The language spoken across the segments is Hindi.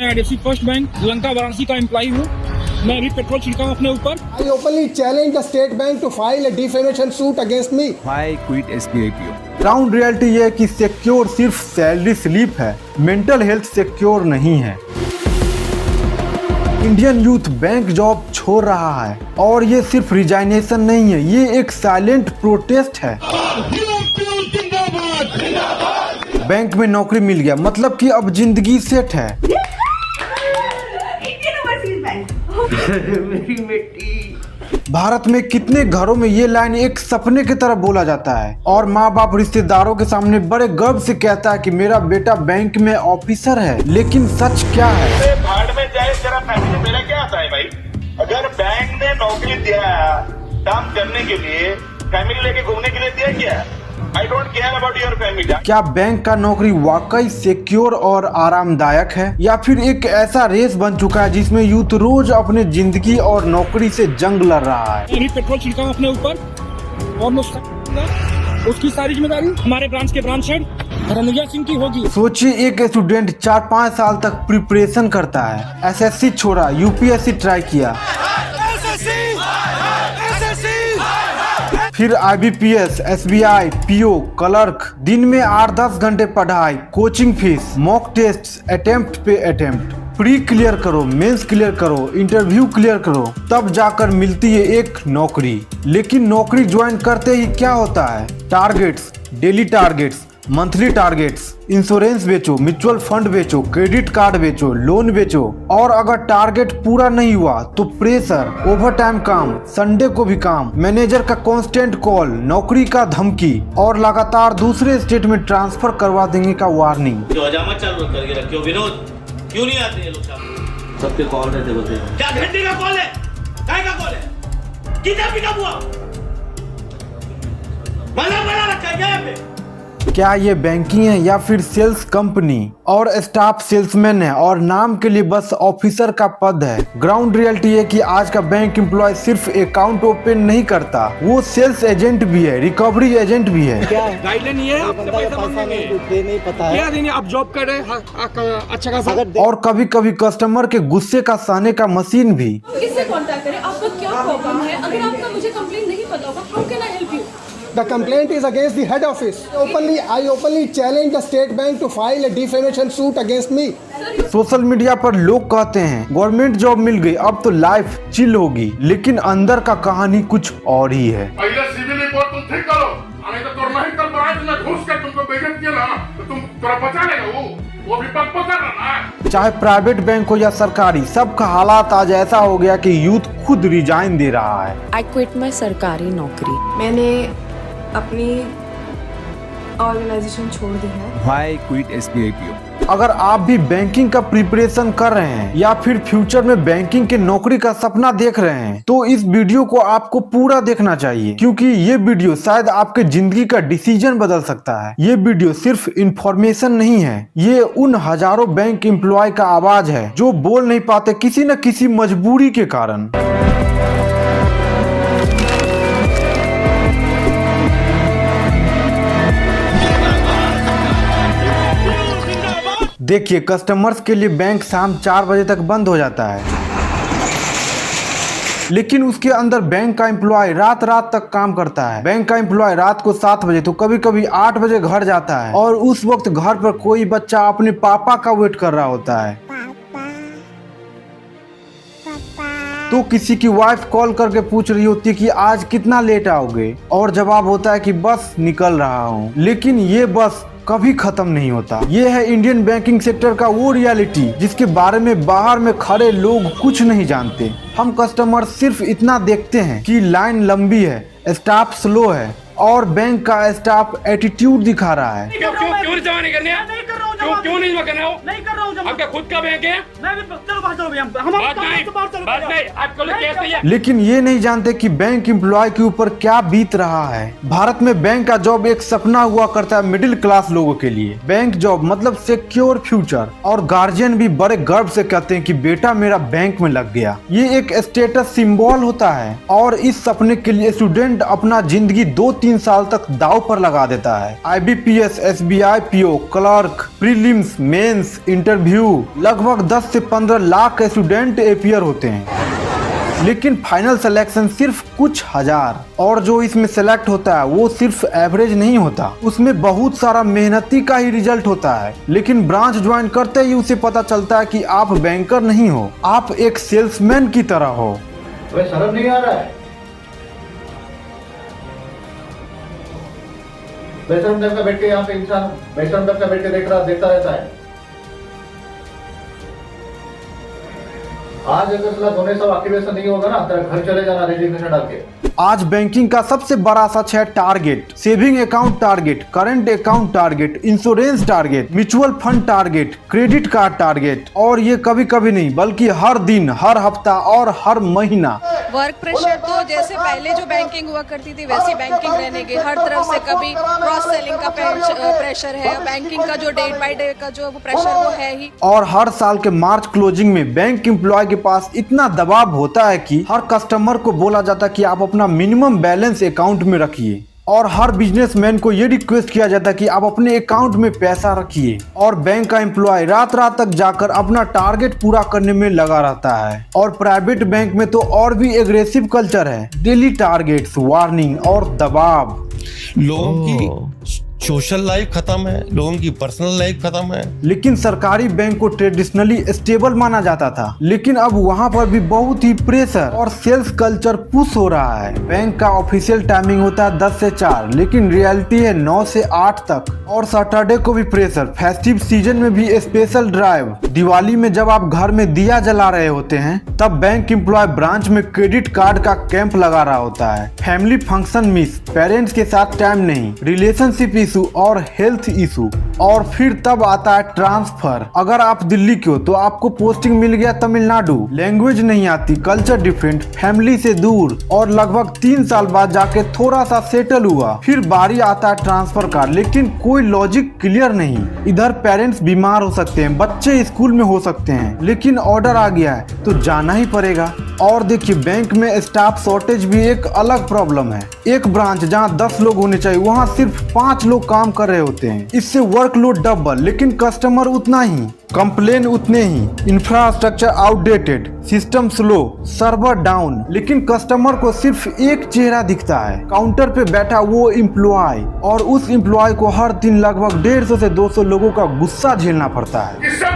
IDFC first bank Lanka Varanasi का एम्प्लॉई हूँ। मैं अभी पेट्रोल छिड़का हूँ अपने ऊपर। I openly challenge the state bank to file a defamation suit against me. Why quit SBI PO? Ground reality ये है कि सिक्योर सिर्फ सैलरी स्लिप है, मेंटल हेल्थ सिक्योर नहीं है। इंडियन यूथ बैंक जॉब छोड़ रहा है और ये सिर्फ रिजाइनेशन नहीं है, ये एक साइलेंट प्रोटेस्ट है। बैंक में नौकरी मिल गया मतलब कि अब जिंदगी सेट है। भारत में कितने घरों में ये लाइन एक सपने की तरह बोला जाता है और माँ बाप रिश्तेदारों के सामने बड़े गर्व से कहता है कि मेरा बेटा बैंक में ऑफिसर है। लेकिन सच क्या है? भाड़ में जाए तेरा फैमिली, मेरा क्या आता है भाई? अगर बैंक ने नौकरी दिया काम करने के लिए, फैमिली लेके घूमने के लिए दिया क्या? I don't care about your family. क्या बैंक का नौकरी वाकई सिक्योर और आरामदायक है या फिर एक ऐसा रेस बन चुका है जिसमें यूथ रोज अपने जिंदगी और नौकरी से जंग लड़ रहा है? अभी पेट्रोल छिड़का हूँ अपने ऊपर और उसकी सारी जिम्मेदारी हमारे ब्रांच के ब्रांच हेड रणविजय सिंह की होगी। सोचिए एक स्टूडेंट 4-5 साल तक प्रिपरेशन करता है, एसएससी छोड़ा, यूपीएससी ट्राई किया, फिर आईबीपीएस, एसबीआई, पीओ, क्लर्क, दिन में 8-10 घंटे पढ़ाई, coaching fees, mock test, attempt पे अटेम्प्ट, प्री क्लियर करो, मेंस क्लियर करो, इंटरव्यू क्लियर करो, तब जाकर मिलती है एक नौकरी। लेकिन नौकरी ज्वाइन करते ही क्या होता है? Targets, daily targets, monthly targets, insurance बेचो, म्यूचुअल फंड बेचो, क्रेडिट कार्ड बेचो, लोन बेचो, और अगर टारगेट पूरा नहीं हुआ तो प्रेशर, ओवर टाइम काम, संडे को भी काम, मैनेजर का कांस्टेंट कॉल, नौकरी का धमकी और लगातार दूसरे स्टेट में ट्रांसफर करवा देंगे का वार्निंग। जो हजामत चालू करके रखियो विनोद, क्यों नहीं आते ये लोग साहब? सबके कॉल रहते बोलते हैं। क्या घंटे का कॉल है? काय का कॉल है? कितना पिकअप हुआ? बना रखा है क्या यहाँ पे? क्या ये बैंकिंग है या फिर सेल्स कंपनी और स्टाफ सेल्समैन है और नाम के लिए बस ऑफिसर का पद है? ग्राउंड रियलिटी है कि आज का बैंक एम्प्लॉय सिर्फ अकाउंट ओपन नहीं करता, वो सेल्स एजेंट भी है, रिकवरी एजेंट भी है। क्या गाइडलाइन ये है? आपसे पैसा मांगेंगे, नहीं पता है क्या देंगे? आप जॉब कर रहे हैं अच्छा खासा, और कभी कभी कस्टमर के गुस्से का सहने का मशीन भी। किससे कांटेक्ट करें? आपका क्या प्रॉब्लम है? अगर आपका मुझे कंप्लेंट नहीं पता होगा, how can I help you? The complaint is against the head office. I openly challenge the state bank to file a defamation suit against me. Social media पर लोग कहते हैं गवर्नमेंट जॉब मिल गई अब तो लाइफ चिल होगी, लेकिन अंदर का कहानी कुछ और ही है। पहले सिविल रिपोर्ट तुम ठीक करो, नहीं तो तोर नहीं कर पाए तो मैं घुस कर तुमको बेइज्जत किया ना, तो तुम तोरा बचा लेगा वो भी पक कर रहा है। चाहे प्राइवेट बैंक हो या सरकारी, सबका हालात आज ऐसा हो गया कि यूथ खुद रिजाइन दे रहा है। आई क्विट माई सरकारी नौकरी। मैंने अपनी ऑर्गेनाइजेशन छोड़ दी है। Why quit SBI PO? अगर आप भी बैंकिंग का प्रिपरेशन कर रहे हैं या फिर फ्यूचर में बैंकिंग के नौकरी का सपना देख रहे हैं तो इस वीडियो को आपको पूरा देखना चाहिए, क्योंकि ये वीडियो शायद आपके जिंदगी का डिसीजन बदल सकता है। ये वीडियो सिर्फ इंफॉर्मेशन नहीं है, ये उन हजारों बैंक एम्प्लॉय का आवाज है जो बोल नहीं पाते किसी न किसी मजबूरी के कारण। देखिए, कस्टमर्स के लिए बैंक शाम 4 बजे तक बंद हो जाता है, लेकिन उसके अंदर बैंक का एम्प्लॉय रात तक काम करता है। बैंक का एम्प्लॉय रात को 7 बजे तो कभी कभी 8 बजे घर जाता है और उस वक्त घर पर कोई बच्चा अपने पापा का वेट कर रहा होता है। तो किसी की वाइफ कॉल करके पूछ रही होती है कि आज कितना लेट आओगे, और जवाब होता है कि बस निकल रहा हूँ। लेकिन ये बस कभी खत्म नहीं होता। ये है इंडियन बैंकिंग सेक्टर का वो रियलिटी जिसके बारे में बाहर में खड़े लोग कुछ नहीं जानते। हम कस्टमर सिर्फ इतना देखते हैं कि लाइन लंबी है, स्टाफ स्लो है और बैंक का स्टाफ एटीट्यूड दिखा रहा है। क्यों जमा नहीं करने? क्यों नहीं जमा करना? नहीं कर रहा हूं। आपका खुद का बैंक है? मैं भी चलो बाहर चलो भैया, हम बात नहीं आपको केस नहीं है। लेकिन ये नहीं जानते कि बैंक एम्प्लॉय के ऊपर क्या बीत रहा है। भारत में बैंक का जॉब एक सपना हुआ करता है मिडिल क्लास लोगों के लिए। बैंक जॉब मतलब सिक्योर फ्यूचर, और गार्जियन भी बड़े गर्व से कहते हैं कि बेटा मेरा बैंक में लग गया। ये एक स्टेटस सिंबल होता है और इस सपने के लिए स्टूडेंट अपना जिंदगी 2-3 साल तक दाव पर लगा देता है। IBPS, SBI, PO, clerk, prelims, mains, interview लगभग 10 से 15 लाख स्टूडेंट अपीयर होते हैं, लेकिन फाइनल सिलेक्शन सिर्फ कुछ हजार। और जो इसमें सेलेक्ट होता है वो सिर्फ एवरेज नहीं होता, उसमें बहुत सारा मेहनती का ही रिजल्ट होता है। लेकिन ब्रांच ज्वाइन करते ही उसे पता चलता है कि आप बैंकर नहीं हो, आप एक सेल्समैन की तरह हो। शर्म नहीं आ रहा है? बेशरम टाइप का बैठ के यहाँ पे इंसान बेशरम टाइप का बैठ के देखता रहता है। आज अगर सलाह दोनों सब एक्टिवेशन नहीं होगा ना, तेरा घर चले जाना रेजिग्नेशन डाल के। आज बैंकिंग का सबसे बड़ा सच है target, saving account target, current account target, insurance target, mutual fund target, credit card target. और ये कभी कभी नहीं बल्कि हर दिन, हर हफ्ता और हर महीना। वर्क प्रेशर तो जैसे पहले जो बैंकिंग हुआ करती थी वैसी बैंकिंग रहने की, हर तरफ से कभी क्रॉस सेलिंग का प्रेशर है, बैंकिंग का जो डे बाय डे का जो प्रेशर वो है ही। और हर साल के मार्च क्लोजिंग में बैंक एम्प्लॉय के पास इतना दबाव होता है कि हर कस्टमर को बोला जाता है कि आप अपना मिनिमम बैलेंस अकाउंट में रखिए, और हर बिजनेसमैन को ये रिक्वेस्ट किया जाता है कि आप अपने अकाउंट में पैसा रखिए। और बैंक का एम्प्लॉय रात रात तक जाकर अपना टारगेट पूरा करने में लगा रहता है। और प्राइवेट बैंक में तो और भी एग्रेसिव कल्चर है, डेली टारगेट्स, वार्निंग और दबाव। लोगों की सोशल लाइफ खत्म है, लोगों की पर्सनल लाइफ खत्म है। लेकिन सरकारी बैंक को ट्रेडिशनली स्टेबल माना जाता था, लेकिन अब वहाँ पर भी बहुत ही प्रेशर और सेल्स कल्चर पुश हो रहा है। बैंक का ऑफिशियल टाइमिंग होता है 10 से 4, लेकिन रियलिटी है 9 से 8 तक। और सैटरडे को भी प्रेशर, फेस्टिव सीजन में भी स्पेशल ड्राइव। दिवाली में जब आप घर में दिया जला रहे होते हैं तब बैंक एम्प्लॉय ब्रांच में क्रेडिट कार्ड का कैंप लगा रहा होता है। फैमिली फंक्शन मिस, पेरेंट्स के साथ टाइम नहीं, रिलेशनशिप इशू और हेल्थ इशू। और फिर तब आता है ट्रांसफर। अगर आप दिल्ली के हो तो आपको पोस्टिंग मिल गया तमिलनाडु, लैंग्वेज नहीं आती, कल्चर डिफरेंट, फैमिली से दूर, और लगभग 3 साल बाद जाके थोड़ा सा सेटल हुआ। फिर बारी आता है ट्रांसफर का, लेकिन कोई लॉजिक क्लियर नहीं। इधर पेरेंट्स बीमार हो सकते हैं, बच्चे स्कूल में हो सकते हैं, लेकिन ऑर्डर आ गया है तो जाना ही पड़ेगा। और देखिए, बैंक में स्टाफ शॉर्टेज भी एक अलग प्रॉब्लम है। एक ब्रांच जहां 10 लोग होने चाहिए वहां सिर्फ 5 लोग काम कर रहे होते हैं। इससे वर्कलोड डबल, लेकिन कस्टमर उतना ही, कंप्लेन उतने ही, infrastructure outdated, system slow, server down, लेकिन कस्टमर को सिर्फ एक चेहरा दिखता है, काउंटर पे बैठा वो एम्प्लॉय। और उस एम्प्लॉय को हर दिन लगभग 150 से 200 लोगों का गुस्सा झेलना पड़ता है।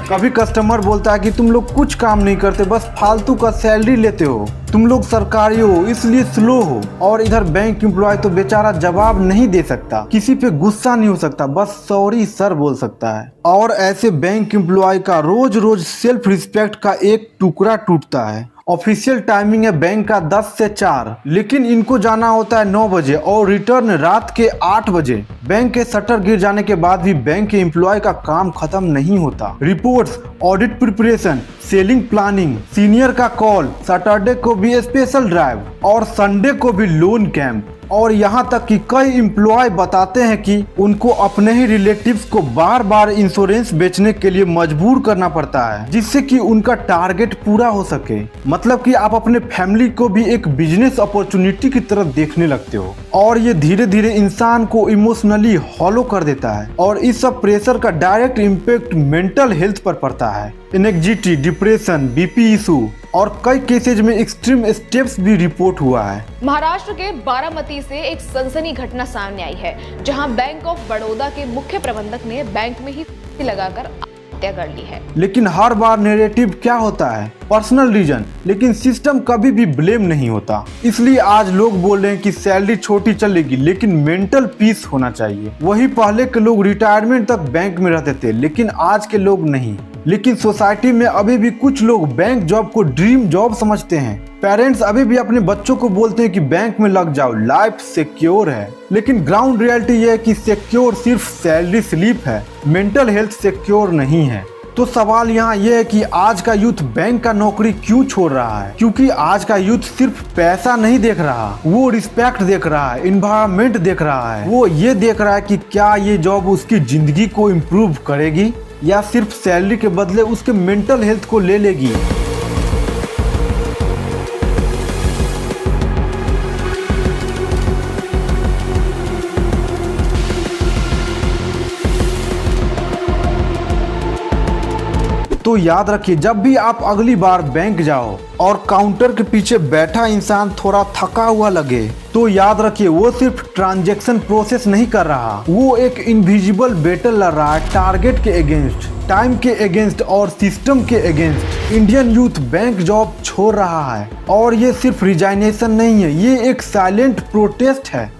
कभी कस्टमर बोलता है कि तुम लोग कुछ काम नहीं करते, बस फालतू का सैलरी लेते हो, तुम लोग सरकारी हो इसलिए स्लो हो। और इधर बैंक एम्प्लॉय तो बेचारा जवाब नहीं दे सकता, किसी पे गुस्सा नहीं हो सकता, बस सॉरी सर बोल सकता है। और ऐसे बैंक एम्प्लॉय का रोज रोज सेल्फ रिस्पेक्ट का एक टुकड़ा टूटता है। ऑफिशियल टाइमिंग है बैंक का 10 से 4, लेकिन इनको जाना होता है 9 बजे और रिटर्न रात के 8 बजे। बैंक के शटर गिर जाने के बाद भी बैंक के एम्प्लॉय का काम खत्म नहीं होता। Reports, audit preparation, selling planning, senior का कॉल, सैटरडे को भी स्पेशल ड्राइव और संडे को भी लोन कैंप। और यहाँ तक कि कई एम्प्लॉय बताते हैं कि उनको अपने ही रिलेटिव्स को बार बार इंश्योरेंस बेचने के लिए मजबूर करना पड़ता है, जिससे कि उनका टारगेट पूरा हो सके। मतलब कि आप अपने फैमिली को भी एक बिजनेस अपॉर्चुनिटी की तरफ देखने लगते हो। और ये धीरे धीरे इंसान को इमोशनली हॉलो कर देता है। और इस सब प्रेशर का डायरेक्ट इम्पैक्ट मेंटल हेल्थ पर पड़ता है। एंग्जाइटी, डिप्रेशन, बीपी इशू और कई केसेज में एक्सट्रीम स्टेप्स भी रिपोर्ट हुआ है। महाराष्ट्र के बारामती से एक सनसनी घटना सामने आई है, जहां बैंक ऑफ बड़ौदा के मुख्य प्रबंधक ने बैंक में ही लगाकर हत्या कर ली है। लेकिन हर बार नैरेटिव क्या होता है? पर्सनल रीजन, लेकिन सिस्टम कभी भी ब्लेम नहीं होता। इसलिए आज लोग बोल रहे हैं कि सैलरी छोटी चलेगी लेकिन मेंटल पीस होना चाहिए। वही पहले के लोग रिटायरमेंट तक बैंक में रहते थे, लेकिन आज के लोग नहीं। लेकिन सोसाइटी में अभी भी कुछ लोग बैंक जॉब को ड्रीम जॉब समझते हैं। पेरेंट्स अभी भी अपने बच्चों को बोलते हैं कि बैंक में लग जाओ, लाइफ सिक्योर है। लेकिन ग्राउंड रियलिटी ये है कि सिक्योर सिर्फ सैलरी स्लिप है, मेंटल हेल्थ सिक्योर नहीं है। तो सवाल यहाँ ये है कि आज का यूथ बैंक का नौकरी क्यों छोड़ रहा है? क्योंकि आज का यूथ सिर्फ पैसा नहीं देख रहा, वो रिस्पेक्ट देख रहा है, इन्वायरमेंट देख रहा है। वो ये देख रहा है कि क्या ये जॉब उसकी जिंदगी को इम्प्रूव करेगी या सिर्फ सैलरी के बदले उसके मेंटल हेल्थ को ले लेगी। तो याद रखिए, जब भी आप अगली बार बैंक जाओ और काउंटर के पीछे बैठा इंसान थोड़ा थका हुआ लगे, तो याद रखिए वो सिर्फ ट्रांजैक्शन प्रोसेस नहीं कर रहा, वो एक इनविजिबल बैटल लड़ रहा है टारगेट के अगेंस्ट, टाइम के अगेंस्ट और सिस्टम के against. Indian youth bank job छोड़ रहा है और ये सिर्फ रिजाइनेशन नहीं है, ये एक साइलेंट प्रोटेस्ट है।